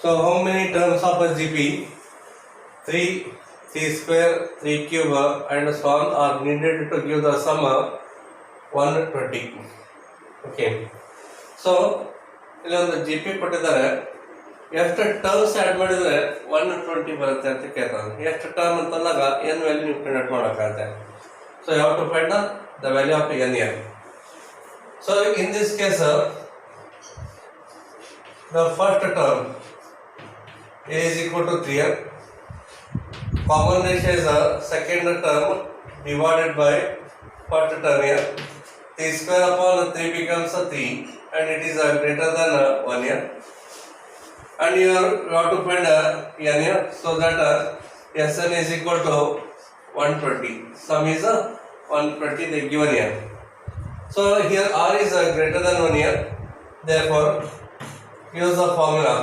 So how many terms of a GP? 3, 3 square, 3 cube and so on are needed to give the sum 120. Okay. So ಇಲ್ಲೊಂದು G P ಕೊಟ್ಟಿದ್ದಾರೆ, ಎಷ್ಟು terms add ಮಾಡಿದರೆ 120 ಬರುತ್ತೆ ಅಂತ ಕೇಳ್ತಾರೆ. ಎಷ್ಟು ಟರ್ಮ್ ಅಂತಂದಾಗ ಎನ್ ವ್ಯಾಲ್ಯೂ ನೀವು ಫೈಂಡ್ ಮಾಡೋಕ್ಕಾಗುತ್ತೆ. So you have to find the value of n year. So in this case the first term a is equal to 3. Common ratio is second term divided by first term here. 3 square upon 3 becomes 3 and it is greater than 1 year. And you have to find n here, so that Sn is equal to 120. Sum is 120 the given year. So here r is greater than 1 year. Therefore use the formula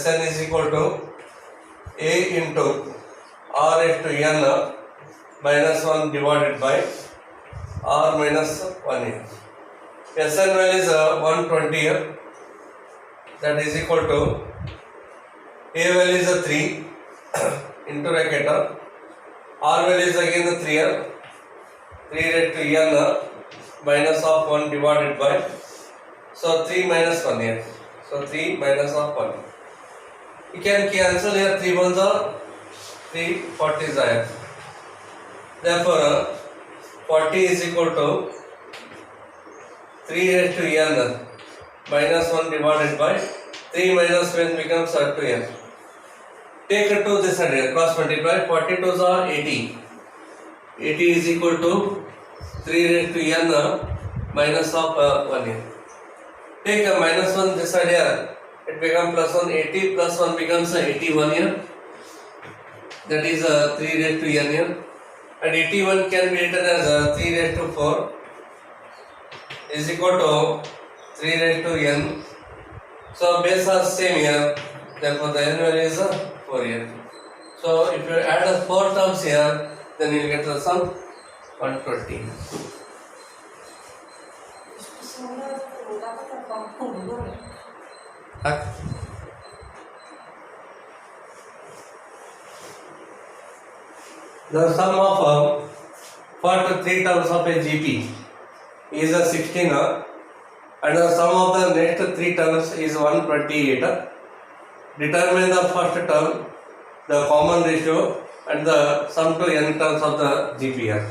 Sn is equal to a into r raised to n minus 1 divided by r minus 1 year. Sn value is 120 here, that is equal to a value is 3 into bracket r value is again 3 here, 3 raised to n minus of 1 divided by, so 3 minus 1 here, so 3 minus of 1. You can cancel here, 3 ones are 3, 40 is here. Therefore 40 is equal to 3 raised to n minus 1 divided by 3 minus 1 becomes 2n. Take it to this side here, cross multiply. 42 are 80. 80 is equal to 3 raised to n minus of 1 here. Take a minus 1 this side here, it becomes plus 1. 80 plus 1 becomes 81 here. That is 3 raised to n here. And 81 can be written as 3 raised to 4 is equal to 3 raised to n. So base are same here, therefore the n value is 4 here. So if you add 4 terms here, then you will get the sum 120. The sum of first 3 terms of a GP is 16 and the sum of the next 3 terms is 128. Determine the first term, the common ratio and the sum to n terms of the GP here.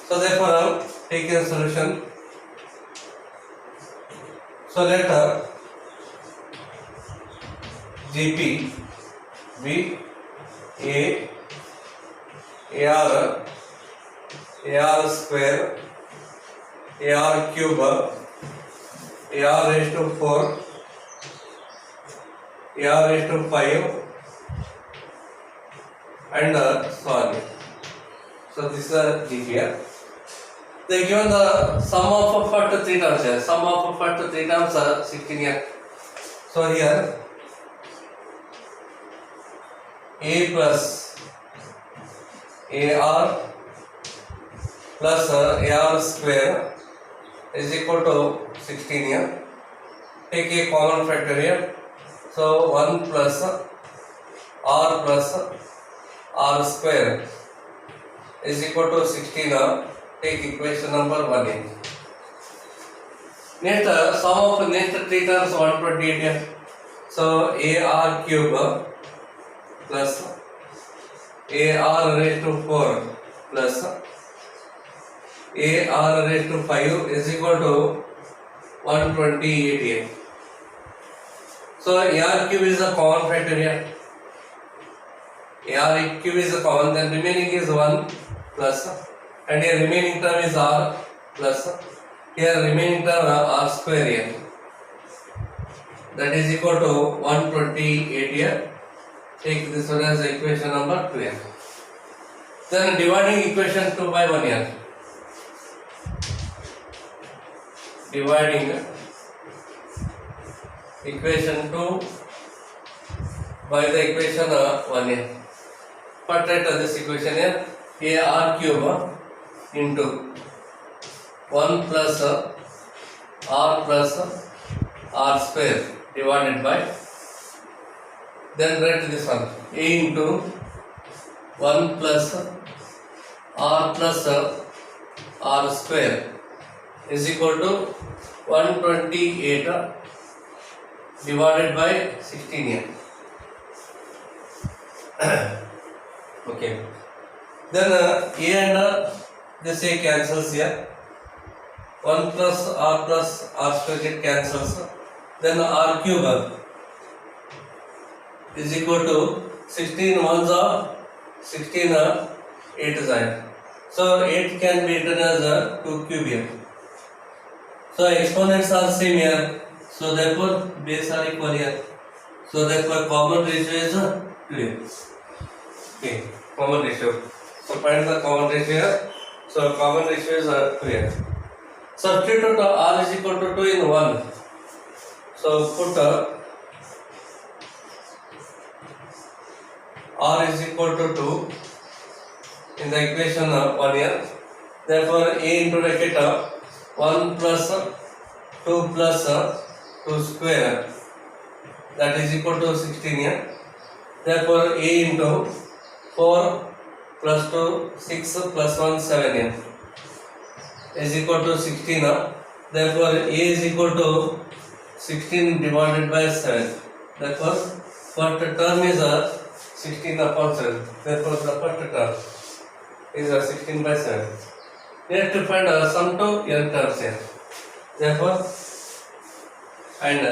So therefore take a solution. So let GP be AR square, AR cube, AR raised to 4, AR raised to 5 and so on. So this is GP here. They given the sum of first 3 terms here. Sum of first 3 terms are 16 here. So here A plus AR plus AR square is equal to 16 here. Take a common factor here. So 1 plus R plus R square is equal to 16. Take equation number 1 here. Next sum of next 3 terms 128 here. So AR cube plus AR raised to 4 plus AR raised to 5 is equal to 128 here. So AR cube is a common factor here. AR cube is a common, then remaining is 1 plus, and here remaining term is R plus, here remaining term R square here. That is equal to 128 here. Take this one as equation number 2 here. Then dividing equation 2 by 1 here. Dividing equation 2 by the equation 1 here. Portrait of this equation here, AR cube into 1 plus R plus R square divided by Then write this one, a into 1 plus r plus r square is equal to 128 divided by 16 here. Okay. Then a and this a cancels here. 1 plus r square get cancels. Then r cube is equal to 16 ones are 16 8 is there. So 8 can be written as a 2 cube here. So exponents are same here. So therefore base are equal here. So therefore common ratio is 2 here. Okay, common ratio. So find the common ratio here. So common ratio is 2 here. Substitute r is equal to 2 in 1. So put r is equal to 2 in the equation 1 here. Therefore a into bracket 1 plus 2 plus 2 square, that is equal to 16 here. Therefore a into 4 plus 2 6 plus 1 7 here is equal to 16. Therefore a is equal to 16 divided by 7. Therefore first term is 16 upon 7. Therefore the first term is 16 by 7. We have to find sum to n terms here. Therefore and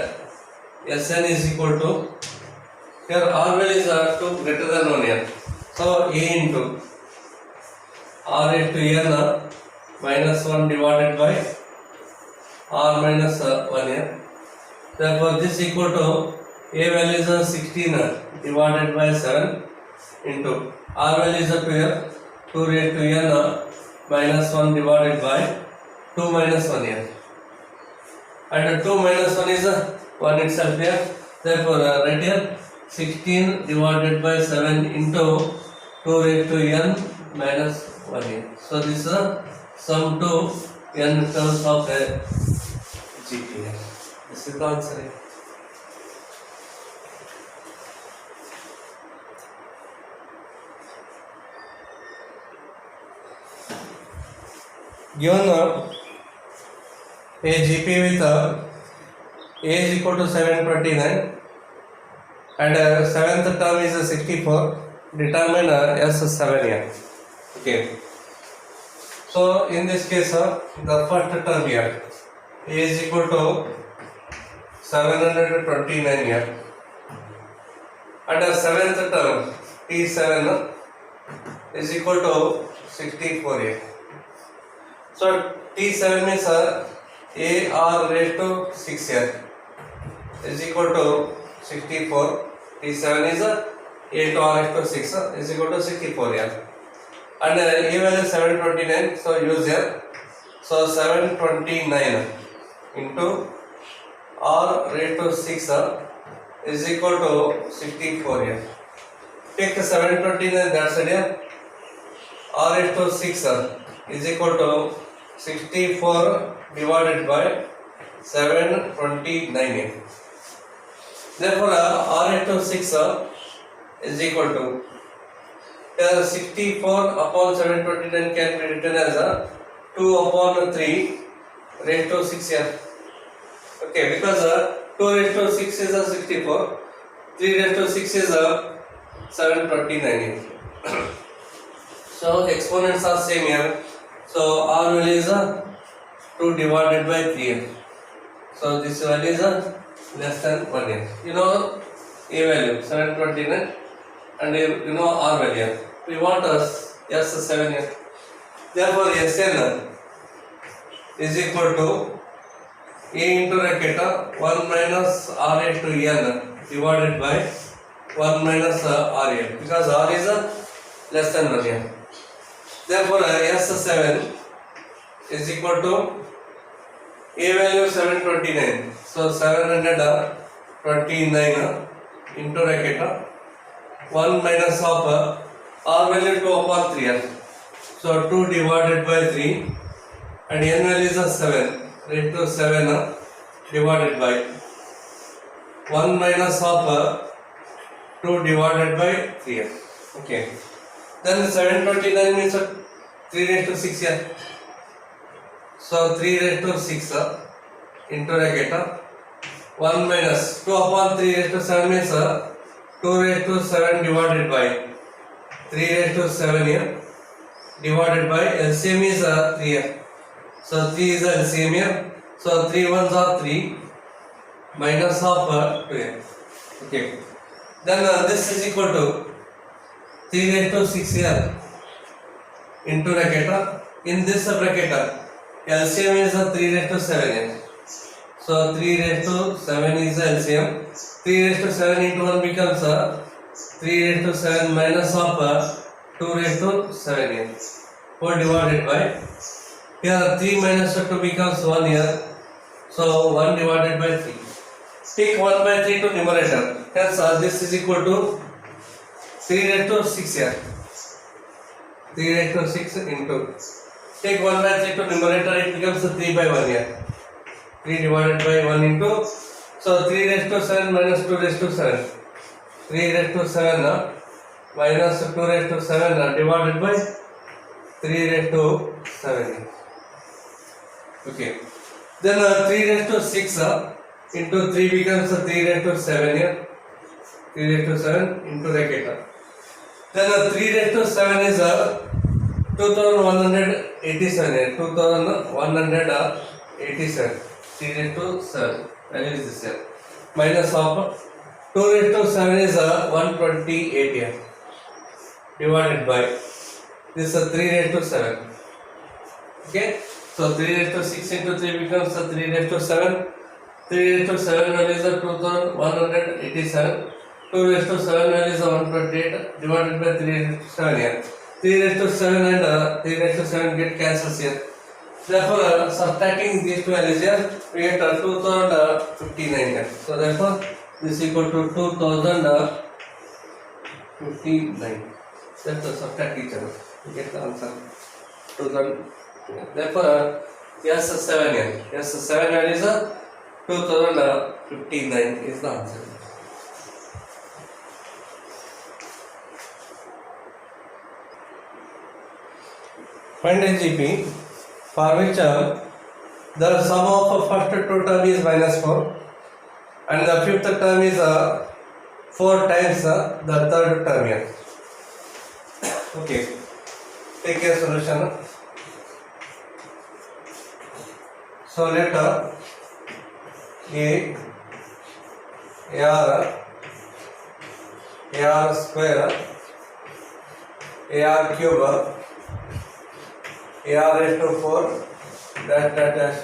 Sn is equal to, here r value is 2 greater than 1 here. So a into r into n minus 1 divided by r minus 1 here. Therefore this equal to a value is 16 divided by 7 into r value is 2 here, 2 raised to n minus 1 divided by 2 minus 1 here. And 2 minus 1 is 1 itself here. Therefore right here 16 divided by 7 into 2 raised to n minus 1 here. So this is a sum to n terms of a GP here. This is the answer here. Given a GP with a is equal to 729 and seventh term is 64, determine S7 here. Okay. So in this case the first term here a is equal to 729 here, and the seventh term T7 is equal to 64 here. So T7 means AR raised to 6 here is equal to 64. T7 is A to R raised to 6 is equal to 64 here. And A value 729, so use here. So 729 into R raised to 6 is equal to 64 here. Take 729, that's it here. R raised to 6 is equal to 64 divided by 729 here. Therefore R raised to 6 is equal to 64 upon 729 can be written as 2 upon 3 raised to 6 here. Okay, because 2 raised to 6 is 64, 3 raised to 6 is 729 here. So exponents are same here. So R value is 2 divided by 3 here. So this value is less than 1 here. You know A value 729 and you know R value. We want S7 here. Therefore Sn is equal to A into bracket 1 minus R into n divided by 1 minus R here, because R is less than 1 here. Therefore S7 is equal to A value 729. So 729 into bracket 1 minus of R value 2 upon 3 here. So 2 divided by 3 and n value is 7 raised to 7 divided by 1 minus of 2 divided by 3 here. Okay. Then 729 means 3 raised to 6 here. So 3 raised to 6 into bracket 1 minus 2 upon 3 raised to 7 means 2 raised to 7 divided by 3 raised to 7 here divided by LCM is 3 here. So 3 is the LCM here. So 3 ones are 3 minus of 2 here. Okay. Then this is equal to 3 raised to 6 here into bracket. In this bracket, LCM is 3 raised to 7 here. So 3 raised to 7 is the LCM. 3 raised to 7 into 1 becomes 3 raised to 7 minus of 2 raised to 7 here. 4 divided by, here 3 minus 2 becomes 1 here. So 1 divided by 3. Take 1 by 3 to numerator. Hence this is equal to 3 raised to 6 here. 3 raised to 6 into. Take 1 by 3 to numerator, it becomes 3 by 1 here. 3 divided by 1 into. So 3 raised to 7 minus 2 raised to 7. 3 raised to 7 minus 2 raised to 7 divided by 3 raised to 7. Okay. Then 3 raised to 6 into 3 becomes 3 raised to 7 here. 3 raised to 7 into bracket. Then 3 raised to 7 is 2187 here. 2187. 3 raised to 7. Value is this here. Minus of 2 raised to 7 is 128 here. Divided by this 3 raised to 7. Okay. So 3 raised to 6 into 3 becomes 3 raised to 7. 3 raised to 7 value is 2187. 2 raised to 7 value is 128 divided by 3 raised to 7 here. 3 raised to 7 and 3 raised to 7 get cancels here. Therefore, subtracting these two values here, we get 2059 here. So therefore, this is equal to 2059. Therefore, subtract each other. We get the answer. 2000. Therefore, yes 7 here. Yes 7 value is 2059 is the answer. Find GP for which the sum of first two term is minus 4 and the fifth term is 4 times the third term here. Okay, take a solution. So let AR square, AR cube, AR raised to 4 dash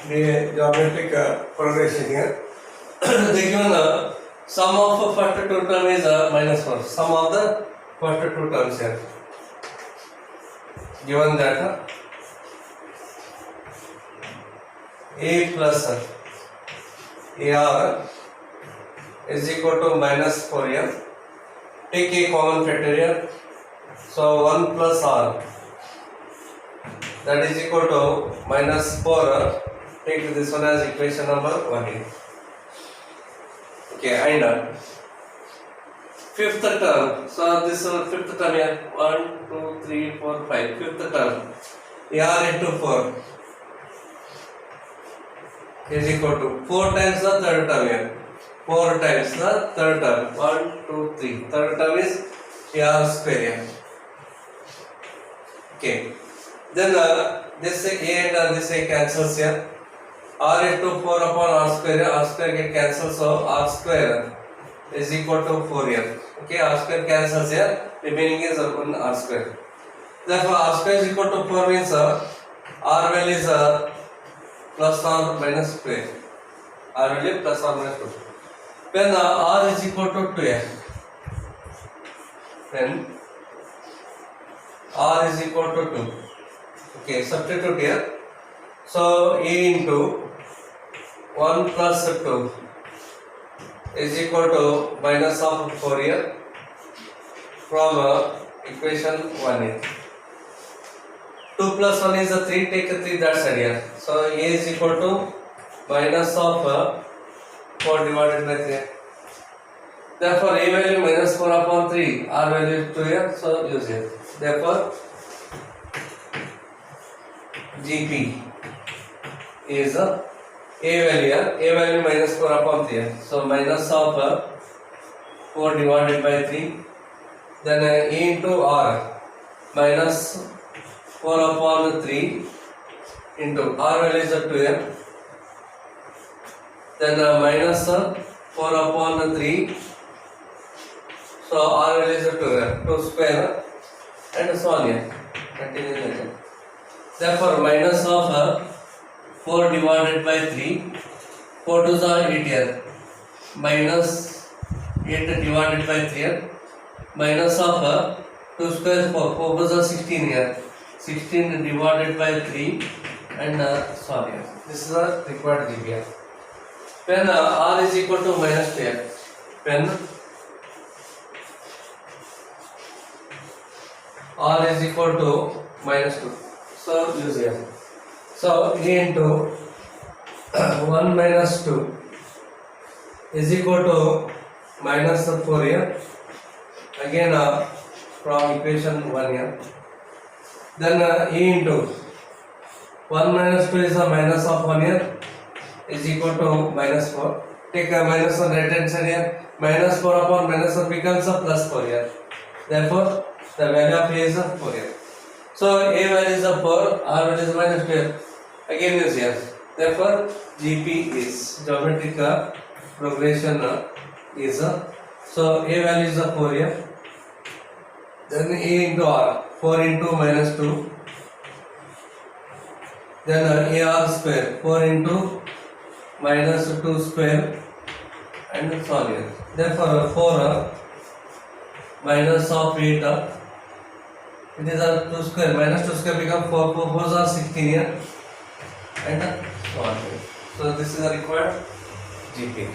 the geometric progression here. The given sum of first two term is minus 4. Sum of the first two terms here. Given that A plus AR is equal to minus 4 here. Take a common factor here. So 1 plus R, that is equal to minus 4. Take this one as equation number 1 here. Okay, and fifth term. So this fifth term here, 1, 2, 3, 4, 5. Fifth term, AR into 4 is equal to 4 times the third term here. 4 times the third term. 1, 2, 3. Third term is AR square here. Okay. Then this A and this A cancels here. R into 4 upon R square. R square get cancelled. So R square is equal to 4 here. Okay. R square cancels here. Remaining is 1 R square. Therefore, R square is equal to 4 means R value is plus or minus square. R value plus or minus 2. When R is equal to 2 here. Then R is equal to 2. Okay, substitute here. So A into 1 plus 2 is equal to minus of 4 here from equation 1 here. 2 plus 1 is 3, take 3 that side here. So A is equal to minus of 4 divided by 3. Therefore, A value minus 4 upon 3, R value is 2 here, so use it. Therefore, GP is A value minus 4 upon 3. So, minus of 4 divided by 3. Then A into R minus 4 upon 3 into R value is 2 here. Then minus 4 upon 3. So R value is 2 square and so on here. Continue again. Therefore, minus of 4 divided by 3. 4 to the 8 here. Minus 8 divided by 3 here. Minus of 2 square 4. 4 to the 16 here. 16 divided by 3 and so on here. This is the required GPR. When R is equal to minus 2 here. When R is equal to minus 2. So use here. So A into 1 minus 2 is equal to minus 4 here. Again from equation 1 here. Then E into 1 minus 2 is a minus of 1 here is equal to minus 4. Take a minus 1 right hand side here. Minus 4 upon minus 1 becomes a plus 4 here. Therefore, the value of A is 4 here. So A value is 4, R value is minus 2. Again use here. Therefore, GP is geometric progression is so A value is 4 here. Then A into R, 4 into minus 2. Then AR square, 4 into minus 2 square and so on here. Therefore, 4 minus of 8. It is a 2 square, minus 2 square become 4, 4 4s are 16 here and so on. So this is the required GP.